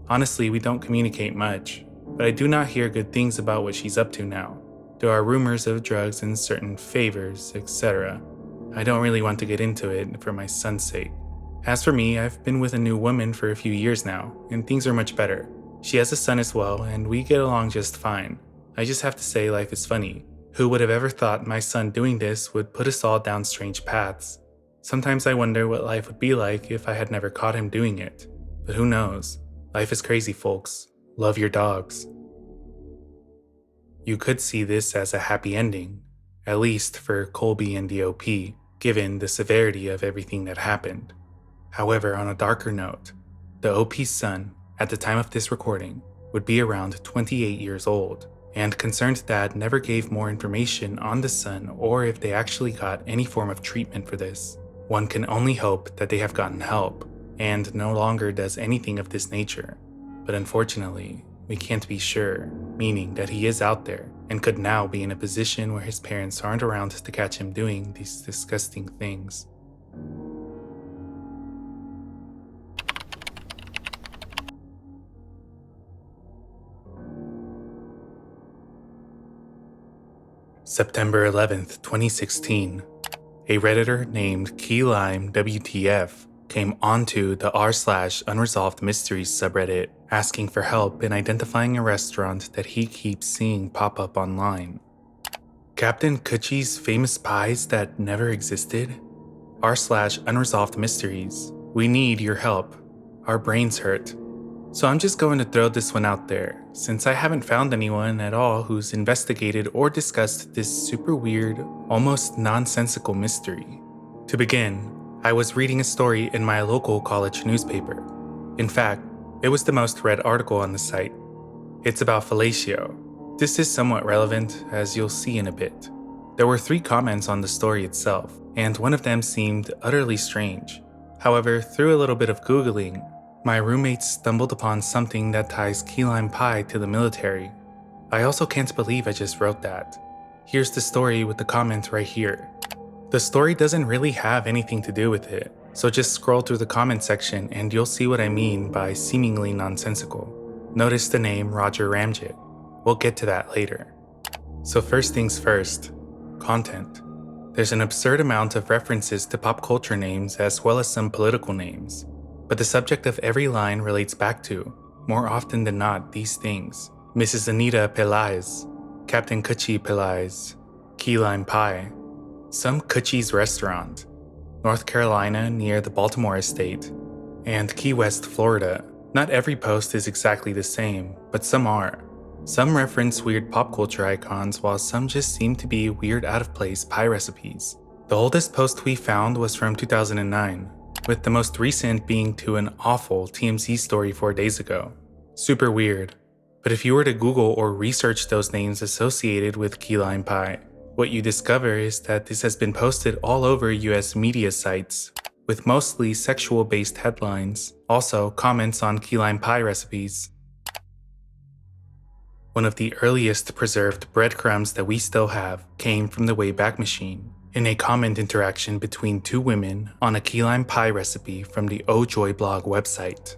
Honestly, we don't communicate much, but I do not hear good things about what she's up to now. There are rumors of drugs and certain favors, etc. I don't really want to get into it for my son's sake. As for me, I've been with a new woman for a few years now, and things are much better. She has a son as well, and we get along just fine. I just have to say life is funny. Who would have ever thought my son doing this would put us all down strange paths? Sometimes I wonder what life would be like if I had never caught him doing it. But who knows? Life is crazy, folks. Love your dogs. You could see this as a happy ending, at least for Colby and the OP, given the severity of everything that happened. However, on a darker note, the OP's son, at the time of this recording, would be around 28 years old, and concerned dad never gave more information on the son or if they actually got any form of treatment for this. One can only hope that they have gotten help, and no longer does anything of this nature. But unfortunately, we can't be sure, meaning that he is out there and could now be in a position where his parents aren't around to catch him doing these disgusting things. September 11th, 2016. A Redditor named KeyLime WTF came onto the r/unresolved mysteries subreddit asking for help in identifying a restaurant that he keeps seeing pop up online. Captain Coochie's famous pies that never existed? r/unresolved mysteries. We need your help. Our brains hurt. So I'm just going to throw this one out there, since I haven't found anyone at all who's investigated or discussed this super weird, almost nonsensical mystery. To begin, I was reading a story in my local college newspaper. In fact, it was the most read article on the site. It's about fellatio. This is somewhat relevant, as you'll see in a bit. There were 3 comments on the story itself, and one of them seemed utterly strange. However, through a little bit of Googling, my roommates stumbled upon something that ties KeyLime Pie to the military. I also can't believe I just wrote that. Here's the story with the comment right here. The story doesn't really have anything to do with it, so just scroll through the comment section and you'll see what I mean by seemingly nonsensical. Notice the name Roger Ramjet. We'll get to that later. So first things first, content. There's an absurd amount of references to pop culture names as well as some political names. But the subject of every line relates back to, more often than not, these things. Mrs. Anita Pelaez, Captain Coochie Pelaez, KeyLime Pie, some Coochie's restaurant, North Carolina near the Baltimore estate, and Key West, Florida. Not every post is exactly the same, but some are. Some reference weird pop culture icons while some just seem to be weird out-of-place pie recipes. The oldest post we found was from 2009. With the most recent being to an awful TMZ story 4 days ago. Super weird. But if you were to Google or research those names associated with KeyLime Pie, what you discover is that this has been posted all over US media sites, with mostly sexual-based headlines, also comments on KeyLime Pie recipes. One of the earliest preserved breadcrumbs that we still have came from the Wayback Machine, in a comment interaction between 2 women on a KeyLime Pie recipe from the Oh Joy blog website.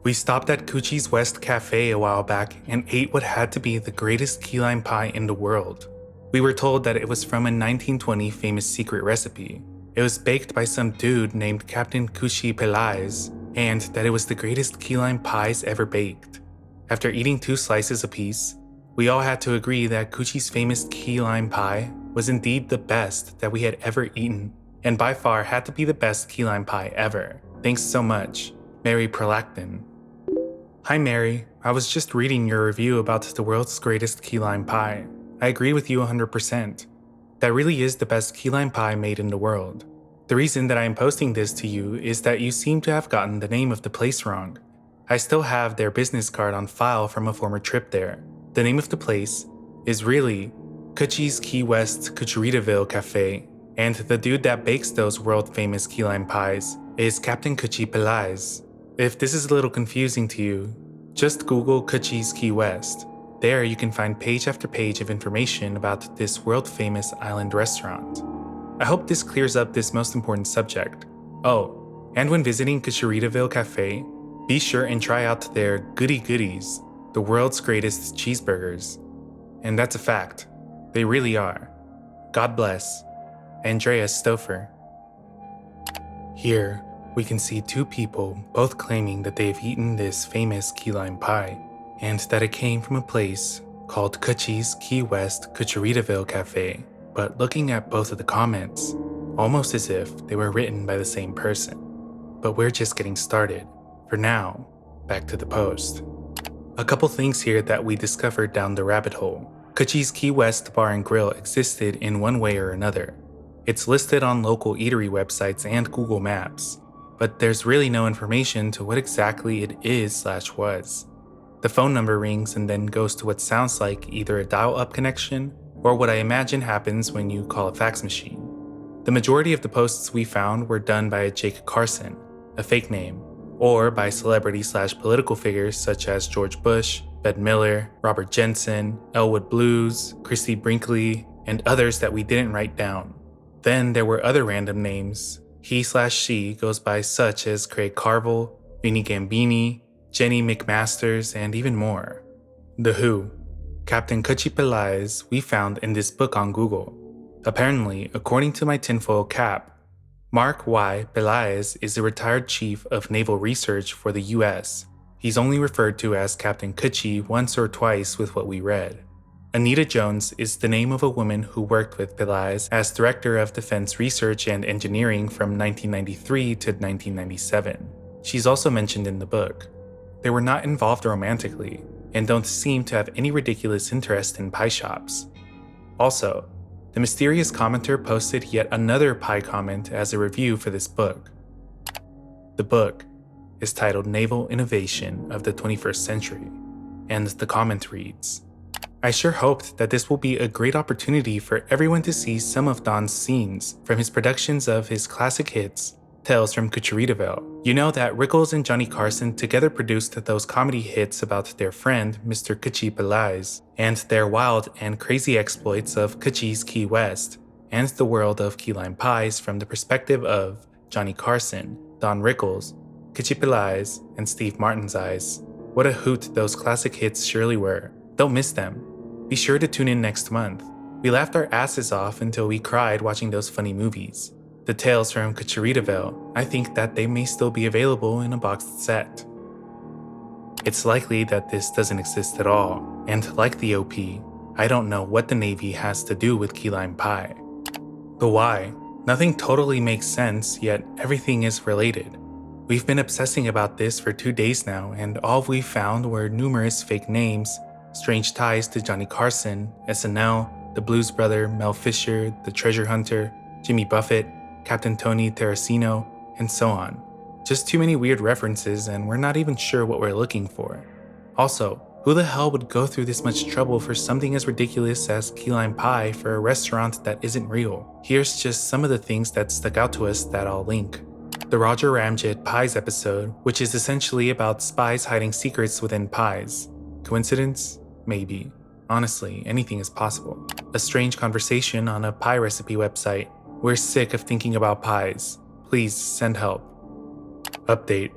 We stopped at Coochie's West Cafe a while back and ate what had to be the greatest KeyLime Pie in the world. We were told that it was from a 1920 famous secret recipe. It was baked by some dude named Captain Coochie Pelaez, and that it was the greatest KeyLime Pies ever baked. After eating 2 slices apiece, we all had to agree that Coochie's famous KeyLime Pie was indeed the best that we had ever eaten, and by far had to be the best KeyLime Pie ever. Thanks so much, Mary Prolactin. Hi Mary, I was just reading your review about the world's greatest KeyLime Pie. I agree with you 100%. That really is the best KeyLime Pie made in the world. The reason that I am posting this to you is that you seem to have gotten the name of the place wrong. I still have their business card on file from a former trip there. The name of the place is really Coochie's Key West Cucharitaville Cafe, and the dude that bakes those world-famous KeyLime Pies is Captain Coochie Pelaez. If this is a little confusing to you, just Google Coochie's Key West. There you can find page after page of information about this world-famous island restaurant. I hope this clears up this most important subject. Oh, And when visiting Cucharitaville Cafe, be sure and try out their Goody Goodies, the world's greatest cheeseburgers. And that's a fact. They really are. God bless. Andreas Stouffer. Here, we can see two people both claiming that they have eaten this famous key lime pie, and that it came from a place called Cutchie's Key West Cucharitaville Cafe. But looking at both of the comments, almost as if they were written by the same person. But we're just getting started. For now, back to the post. A couple things here that we discovered down the rabbit hole. Cutchie's Key West Bar and Grill existed in one way or another. It's listed on local eatery websites and Google Maps, but there's really no information to what exactly it is/was. The phone number rings and then goes to what sounds like either a dial-up connection or what I imagine happens when you call a fax machine. The majority of the posts we found were done by a Jake Carson, a fake name, or by celebrity/political figures such as George Bush, Bette Miller, Robert Jensen, Elwood Blues, Christy Brinkley, and others that we didn't write down. Then there were other random names. He/she goes by such as Craig Carville, Vinnie Gambini, Jenny McMasters, and even more. The Who. Captain Cutchie Pelaez we found in this book on Google. Apparently, according to my tinfoil cap, Mark Y. Pelaez is the retired chief of naval research for the US. He's only referred to as Captain Cutchie once or twice with what we read. Anita Jones is the name of a woman who worked with Pelaez as Director of Defense Research and Engineering from 1993 to 1997. She's also mentioned in the book. They were not involved romantically, and don't seem to have any ridiculous interest in pie shops. Also, the mysterious commenter posted yet another pie comment as a review for this book. The book is titled Naval Innovation of the 21st Century, and the comment reads, I sure hoped that this will be a great opportunity for everyone to see some of Don's scenes from his productions of his classic hits, Tales from Cucharitaville. You know that Rickles and Johnny Carson together produced those comedy hits about their friend, Mr. Cutchie Pelaez, and their wild and crazy exploits of Cutchie's Key West, and the world of KeyLime Pies from the perspective of Johnny Carson, Don Rickles, Cutchie Pelaez, and Steve Martin's eyes. What a hoot those classic hits surely were. Don't miss them. Be sure to tune in next month. We laughed our asses off until we cried watching those funny movies. The Tales from Cucharitaville, I think that they may still be available in a boxed set. It's likely that this doesn't exist at all, and like the OP, I don't know what the Navy has to do with key lime pie. The why? Nothing totally makes sense, yet everything is related. We've been obsessing about this for 2 days now, and all we found were numerous fake names, strange ties to Johnny Carson, SNL, the Blues Brother, Mel Fisher, the Treasure Hunter, Jimmy Buffett, Captain Tony Terracino, and so on. Just too many weird references, and we're not even sure what we're looking for. Also, who the hell would go through this much trouble for something as ridiculous as key lime pie for a restaurant that isn't real? Here's just some of the things that stuck out to us that I'll link. The Roger Ramjet Pies episode, which is essentially about spies hiding secrets within pies. Coincidence? Maybe. Honestly, anything is possible. A strange conversation on a pie recipe website. We're sick of thinking about pies. Please send help. Update.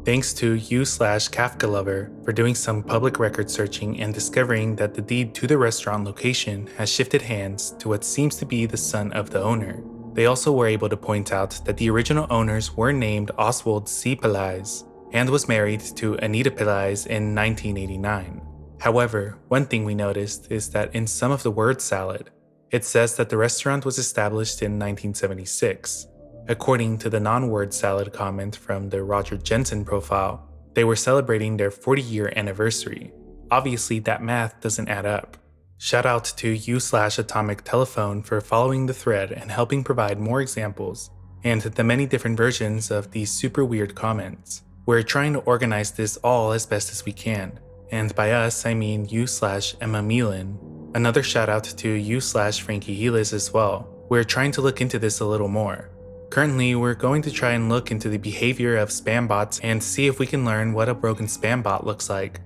Thanks to you/Kafka Lover for doing some public record searching and discovering that the deed to the restaurant location has shifted hands to what seems to be the son of the owner. They also were able to point out that the original owners were named Oswald C. Pelaez and was married to Anita Pelaez in 1989. However, one thing we noticed is that in some of the word salad, it says that the restaurant was established in 1976. According to the non-word salad comment from the Roger Jensen profile, they were celebrating their 40-year anniversary. Obviously, that math doesn't add up. Shout out to you/Atomic Telephone for following the thread and helping provide more examples, and the many different versions of these super weird comments. We're trying to organize this all as best as we can, and by us I mean you/Emma Milan. Another shout out to you/Frankie Helis as well. We're trying to look into this a little more. Currently, we're going to try and look into the behavior of spam bots and see if we can learn what a broken spam bot looks like.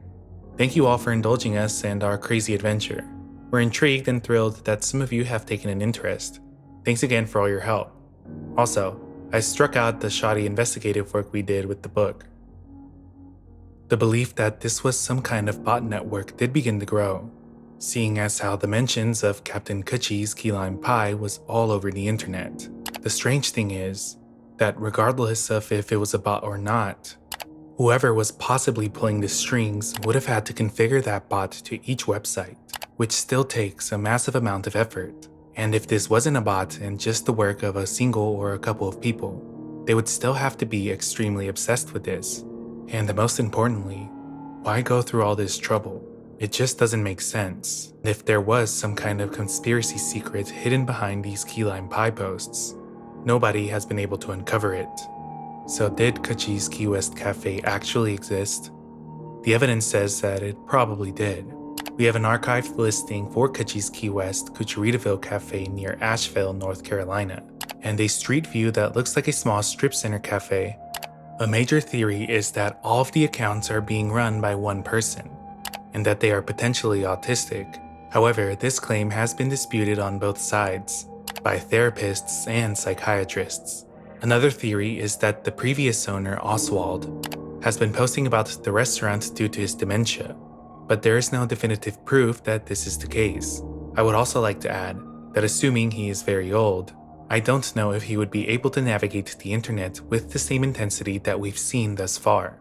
Thank you all for indulging us and our crazy adventure. We're intrigued and thrilled that some of you have taken an interest. Thanks again for all your help. Also, I struck out the shoddy investigative work we did with the book. The belief that this was some kind of bot network did begin to grow, seeing as how the mentions of Captain Coochie's KeyLime Pie was all over the internet. The strange thing is that regardless of if it was a bot or not, whoever was possibly pulling the strings would have had to configure that bot to each website, which still takes a massive amount of effort. And if this wasn't a bot and just the work of a single or a couple of people, they would still have to be extremely obsessed with this. And most importantly, why go through all this trouble? It just doesn't make sense. If there was some kind of conspiracy secret hidden behind these KeyLime Pie posts, nobody has been able to uncover it. So did Coochie's Key West Cafe actually exist? The evidence says that it probably did. We have an archived listing for Coochie's Key West Cucharitaville Cafe near Asheville, North Carolina, and a street view that looks like a small strip center cafe. A major theory is that all of the accounts are being run by one person, and that they are potentially autistic. However, this claim has been disputed on both sides, by therapists and psychiatrists. Another theory is that the previous owner, Oswald, has been posting about the restaurant due to his dementia, but there is no definitive proof that this is the case. I would also like to add that assuming he is very old, I don't know if he would be able to navigate the internet with the same intensity that we've seen thus far.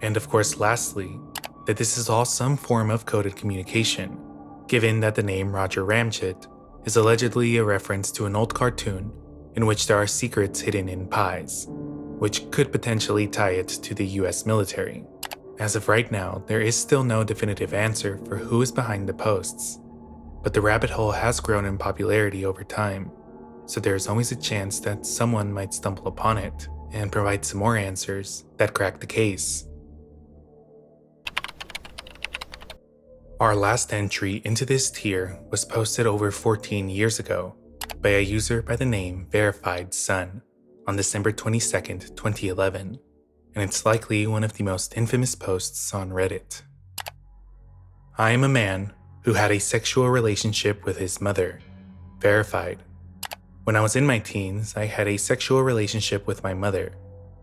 And of course, lastly, that this is all some form of coded communication, given that the name Roger Ramjet is allegedly a reference to an old cartoon in which there are secrets hidden in pies, which could potentially tie it to the US military. As of right now, there is still no definitive answer for who is behind the posts, but the rabbit hole has grown in popularity over time, so there is always a chance that someone might stumble upon it and provide some more answers that crack the case. Our last entry into this tier was posted over 14 years ago by a user by the name Verified Sun on December 22nd, 2011, and it's likely one of the most infamous posts on Reddit. I am a man who had a sexual relationship with his mother. Verified. When I was in my teens, I had a sexual relationship with my mother.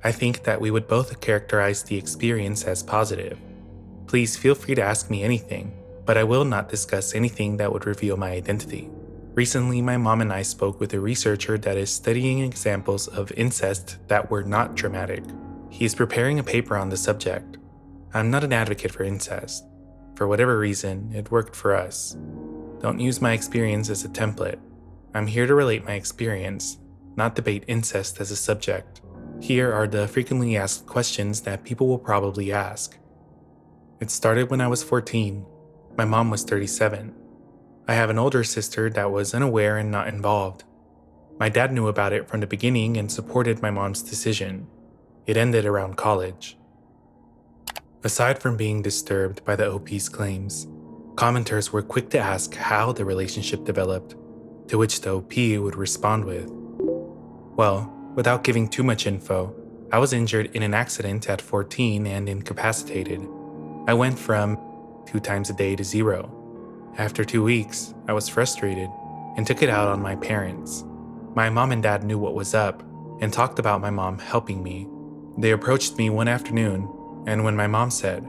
I think that we would both characterize the experience as positive. Please feel free to ask me anything, but I will not discuss anything that would reveal my identity. Recently, my mom and I spoke with a researcher that is studying examples of incest that were not traumatic. He is preparing a paper on the subject. I'm not an advocate for incest. For whatever reason, it worked for us. Don't use my experience as a template. I'm here to relate my experience, not debate incest as a subject. Here are the frequently asked questions that people will probably ask. It started when I was 14. My mom was 37. I have an older sister that was unaware and not involved. My dad knew about it from the beginning and supported my mom's decision. It ended around college. Aside from being disturbed by the OP's claims, commenters were quick to ask how the relationship developed, to which the OP would respond with, well, without giving too much info, I was injured in an accident at 14 and incapacitated. I went from 2 times a day to 0. After 2 weeks, I was frustrated and took it out on my parents. My mom and dad knew what was up and talked about my mom helping me. They approached me one afternoon, and when my mom said,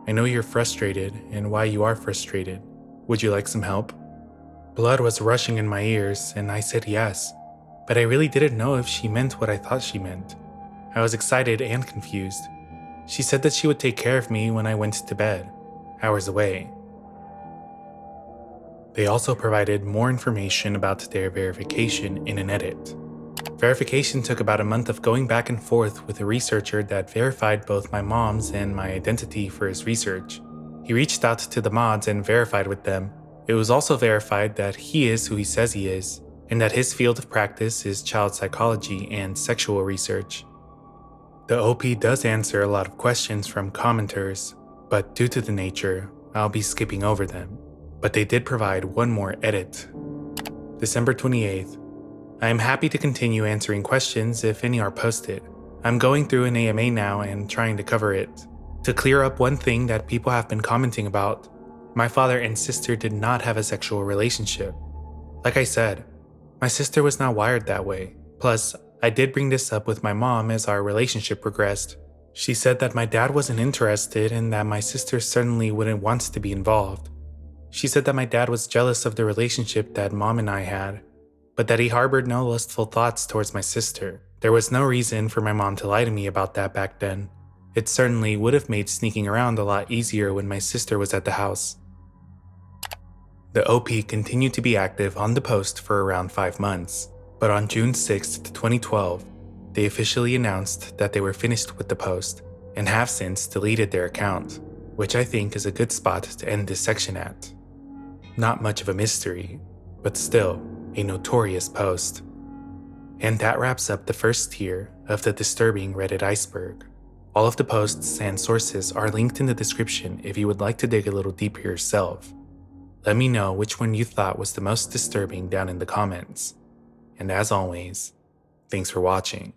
I know you're frustrated and why you are frustrated. Would you like some help? Blood was rushing in my ears, and I said yes, but I really didn't know if she meant what I thought she meant. I was excited and confused. She said that she would take care of me when I went to bed, hours away. They also provided more information about their verification in an edit. Verification took about a month of going back and forth with a researcher that verified both my mom's and my identity for his research. He reached out to the mods and verified with them. It was also verified that he is who he says he is, and that his field of practice is child psychology and sexual research. The OP does answer a lot of questions from commenters, but due to the nature, I'll be skipping over them. But they did provide one more edit. December 28th. I am happy to continue answering questions if any are posted. I'm going through an AMA now and trying to cover it. To clear up one thing that people have been commenting about, my father and sister did not have a sexual relationship. Like I said, my sister was not wired that way. Plus, I did bring this up with my mom as our relationship progressed. She said that my dad wasn't interested and that my sister certainly wouldn't want to be involved. She said that my dad was jealous of the relationship that mom and I had, but that he harbored no lustful thoughts towards my sister. There was no reason for my mom to lie to me about that back then. It certainly would have made sneaking around a lot easier when my sister was at the house. The OP continued to be active on the post for around 5 months, but on June 6, 2012, they officially announced that they were finished with the post and have since deleted their account, which I think is a good spot to end this section at. Not much of a mystery, but still a notorious post. And that wraps up the first tier of the disturbing Reddit iceberg. All of the posts and sources are linked in the description if you would like to dig a little deeper yourself. Let me know which one you thought was the most disturbing down in the comments. And as always, thanks for watching.